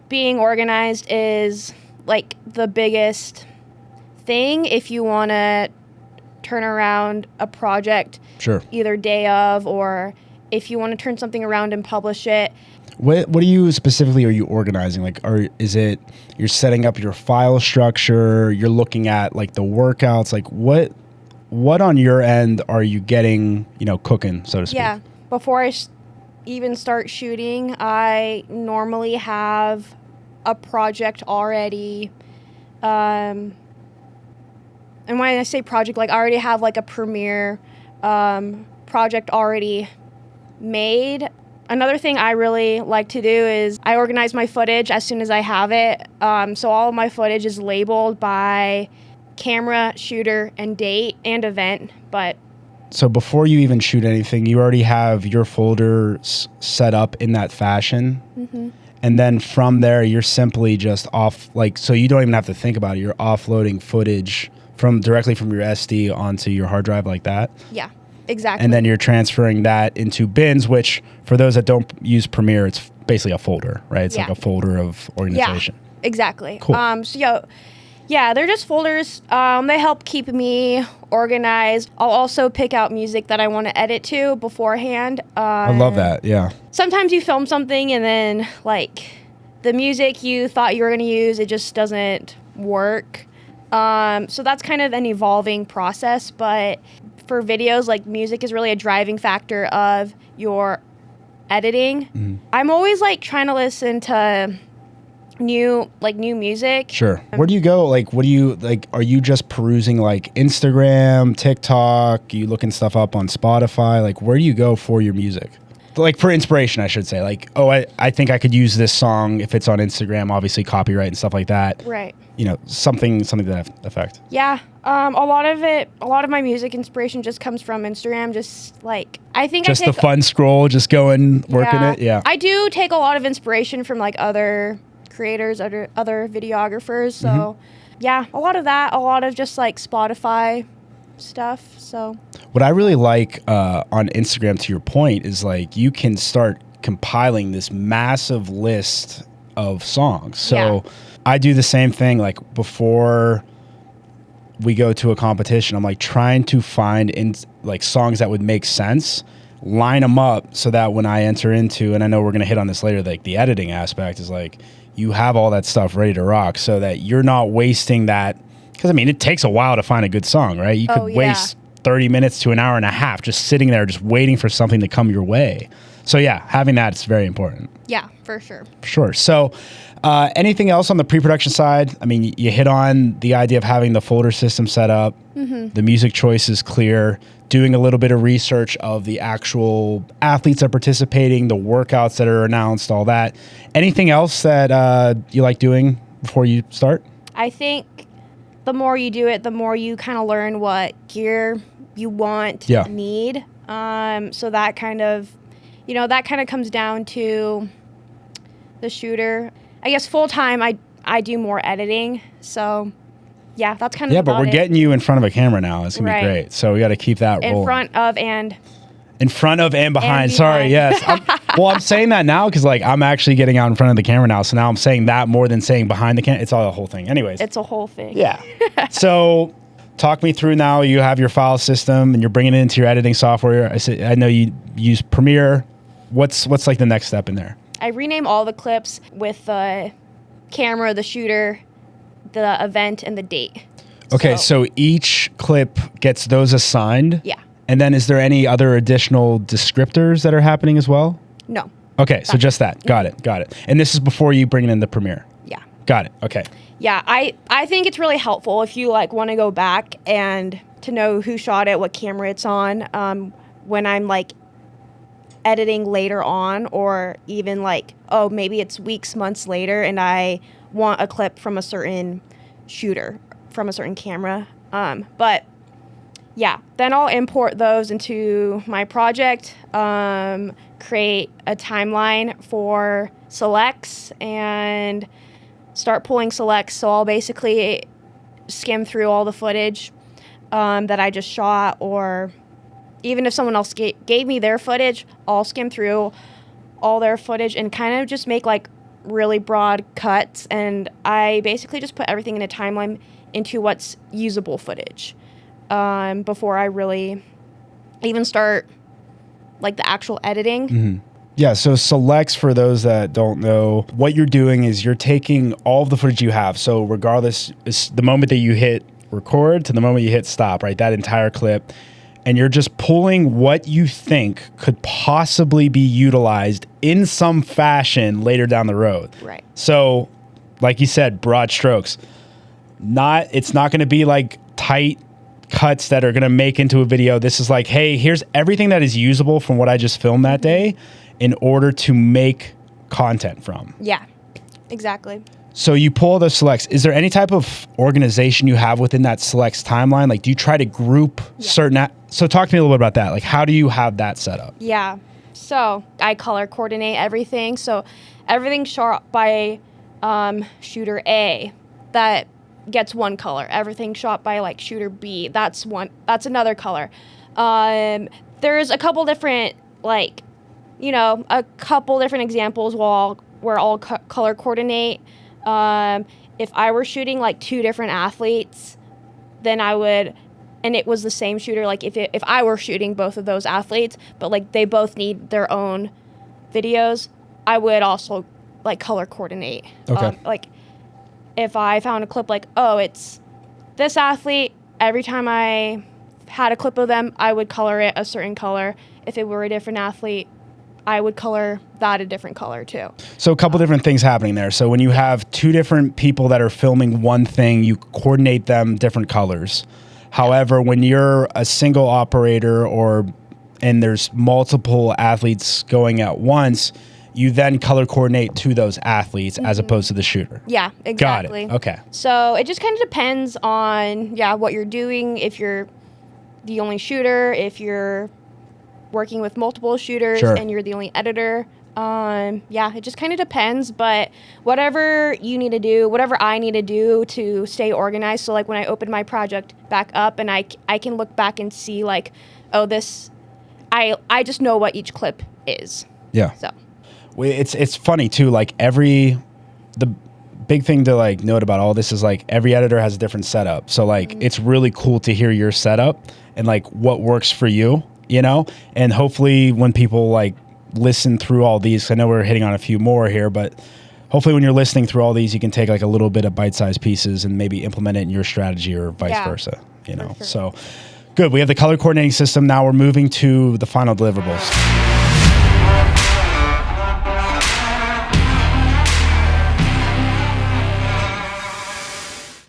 being organized is like the biggest thing if you want to turn around a project. Sure. Either day of, or if you want to turn something around and publish it. What do you specifically are you organizing? Like, is it you're setting up your file structure? You're looking at like the workouts. Like, what on your end are you getting, cooking, so to speak? Yeah. Before I even start shooting, I normally have a project already. And when I say project, like I already have like a Premiere project already made. Another thing I really like to do is I organize my footage as soon as I have it. So all of my footage is labeled by camera, shooter, and date and event. But so before you even shoot anything, you already have your folders set up in that fashion. Mm-hmm. And then from there, you're simply just off, so you don't even have to think about it. You're offloading footage directly from your SD onto your hard drive like that. Yeah. Exactly. And then you're transferring that into bins, which for those that don't use Premiere, it's basically a folder, right? It's like a folder of organization. Yeah, exactly. Cool. Yeah, they're just folders. They help keep me organized. I'll also pick out music that I want to edit to beforehand. I love that, yeah. Sometimes you film something and then, the music you thought you were going to use, it just doesn't work. So that's kind of an evolving process, but for videos, music is really a driving factor of your editing. Mm-hmm. I'm always trying to listen to new music. Sure. Where do you go? What do you are you just perusing Instagram, TikTok? You looking stuff up on Spotify? Where do you go for your music? For inspiration, I should say. I think I could use this song if it's on Instagram, obviously copyright and stuff like that. Right. Something to that effect. Yeah. A lot of my music inspiration just comes from Instagram. Just the fun scroll, just going, working it. Yeah. I do take a lot of inspiration from other creators, other videographers. So yeah, a lot of that, a lot of just Spotify stuff. So what I really like on Instagram, to your point, is you can start compiling this massive list of songs. So I do the same thing. Before we go to a competition, I'm trying to find songs that would make sense, line them up so that when I enter into, and I know we're going to hit on this later, the editing aspect is you have all that stuff ready to rock so that you're not wasting that. Because, it takes a while to find a good song, right? You could waste 30 minutes to an hour and a half just sitting there, just waiting for something to come your way. So, yeah, having that is very important. Yeah, for sure. Sure. So, anything else on the pre-production side? You hit on the idea of having the folder system set up. Mm-hmm. The music choice is clear. Doing a little bit of research of the actual athletes that are participating, the workouts that are announced, all that. Anything else that you like doing before you start? I think the more you do it, the more you kind of learn what gear you need. So that kind of, comes down to the shooter. I guess full time, I do more editing. So yeah, that's kind of yeah. But we're getting you in front of a camera now. It's gonna be great. So we got to keep that rolling. In front of and behind. Sorry, yes. I'm saying that now because I'm actually getting out in front of the camera now. So now I'm saying that more than saying behind the camera. It's all a whole thing. Anyways. It's a whole thing. Yeah. So talk me through now. You have your file system and you're bringing it into your editing software. I know you use Premiere. What's the next step in there? I rename all the clips with the camera, the shooter, the event, and the date. Okay, so each clip gets those assigned? Yeah. And then is there any other additional descriptors that are happening as well? No. Okay, so just that. Got it. And this is before you bring it in the Premiere? Yeah. Got it. Okay. Yeah, I think it's really helpful if you want to go back and to know who shot it, what camera it's on, when I'm editing later on, or even maybe it's weeks, months later and I want a clip from a certain shooter, from a certain camera. But yeah, then I'll import those into my project, create a timeline for selects, and start pulling selects. So I'll basically skim through all the footage that I just shot, or even if someone else gave me their footage, I'll skim through all their footage and kind of just make really broad cuts, and I basically just put everything in a timeline into what's usable footage before I really even start like the actual editing. Mm-hmm. Yeah, so selects, for those that don't know, what you're doing is you're taking all of the footage you have. So regardless, it's the moment that you hit record to the moment you hit stop, right? That entire clip. And you're just pulling what you think could possibly be utilized in some fashion later down the road. Right. So, like you said, broad strokes. It's not going to be like tight cuts that are going to make into a video. This is like, hey, here's everything that is usable from what I just filmed that day in order to make content from. Yeah, exactly. So you pull those selects. Is there any type of organization you have within that selects timeline? Like, do you try to group certain... So talk to me a little bit about that. Like, how do you have that set up? Yeah. So I color coordinate everything. So everything shot by shooter A, that gets one color. Everything shot by like shooter B, that's another color. There's a couple different examples where I'll color coordinate. If I were shooting like two different athletes, then I would, and it was the same shooter, like if I were shooting both of those athletes, but like they both need their own videos, I would also like color coordinate. Okay. Like if I found a clip like, oh, it's this athlete, every time I had a clip of them, I would color it a certain color. If it were a different athlete, I would color that a different color too. So a couple different things happening there. So when you have two different people that are filming one thing, you coordinate them different colors. However, when you're a single operator and there's multiple athletes going at once, you then color coordinate to those athletes as opposed to the shooter. Yeah, exactly. Got it. Okay. So it just kind of depends on, what you're doing. If you're the only shooter, if you're working with multiple shooters and you're the only editor. It just kind of depends, but whatever you need to do, whatever I need to do to stay organized. So like when I open my project back up and I can look back and see like, oh, I just know what each clip is. Yeah. So it's funny too. Like the big thing to like note about all this is like every editor has a different setup. So like it's really cool to hear your setup and like what works for you, and hopefully when people like listen through all these, I know we're hitting on a few more here, but hopefully when you're listening through all these, you can take like a little bit of bite-sized pieces and maybe implement it in your strategy or vice versa, Sure. So good. We have the color coordinating system. Now we're moving to the final deliverables.